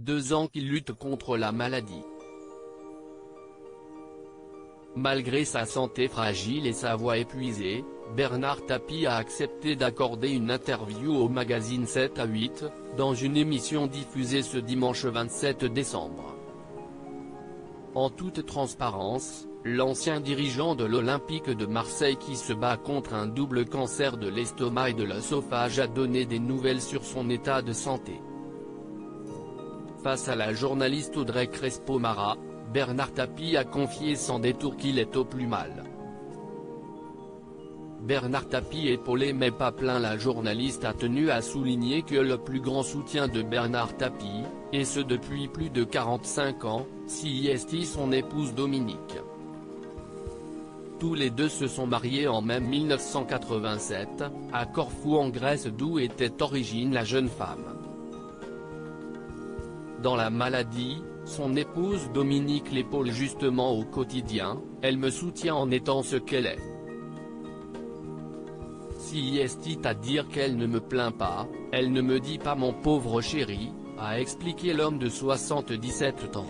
2 ans qu'il lutte contre la maladie. Malgré sa santé fragile et sa voix épuisée, Bernard Tapie a accepté d'accorder une interview au magazine 7 à 8, dans une émission diffusée ce dimanche 27 décembre. En toute transparence, l'ancien dirigeant de l'Olympique de Marseille qui se bat contre un double cancer de l'estomac et de l'œsophage a donné des nouvelles sur son état de santé. Face à la journaliste Audrey Crespo-Mara, Bernard Tapie a confié sans détour qu'il est au plus mal. Bernard Tapie épaulé mais pas plein. La journaliste a tenu à souligner que le plus grand soutien de Bernard Tapie, et ce depuis plus de 45 ans, c'est son épouse Dominique. Tous les deux se sont mariés en mai 1987, à Corfou en Grèce d'où était origine la jeune femme. Dans la maladie, son épouse Dominique l'épaule justement au quotidien, elle me soutient en étant ce qu'elle est. Si est à dire qu'elle ne me plaint pas, elle ne me dit pas mon pauvre chéri, a expliqué l'homme de 77 ans.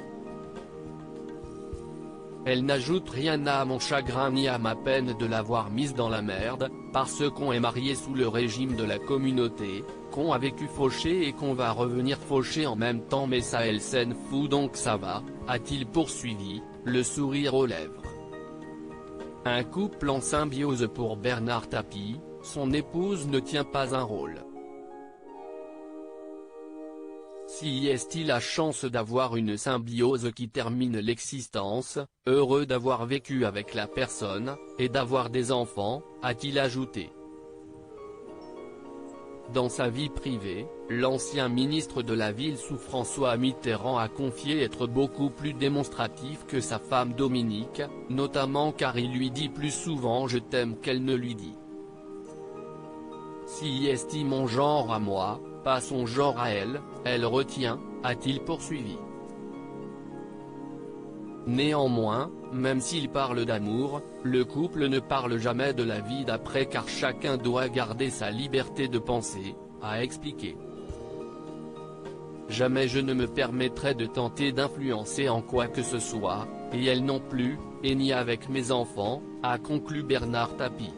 Elle n'ajoute rien à mon chagrin ni à ma peine de l'avoir mise dans la merde, parce qu'on est marié sous le régime de la communauté, qu'on a vécu fauché et qu'on va revenir fauché en même temps mais ça elle s'en fout donc ça va, a-t-il poursuivi, le sourire aux lèvres. Un couple en symbiose pour Bernard Tapie, son épouse ne tient pas un rôle. Si est-il la chance d'avoir une symbiose qui termine l'existence, heureux d'avoir vécu avec la personne, et d'avoir des enfants, a-t-il ajouté. Dans sa vie privée, l'ancien ministre de la Ville sous François Mitterrand a confié être beaucoup plus démonstratif que sa femme Dominique, notamment car il lui dit plus souvent je t'aime qu'elle ne lui dit. Si est mon genre à moi, pas son genre à elle, elle retient, a-t-il poursuivi. Néanmoins, même s'il parle d'amour, le couple ne parle jamais de la vie d'après car chacun doit garder sa liberté de penser, a expliqué. Jamais je ne me permettrai de tenter d'influencer en quoi que ce soit, et elle non plus, et ni avec mes enfants, a conclu Bernard Tapie.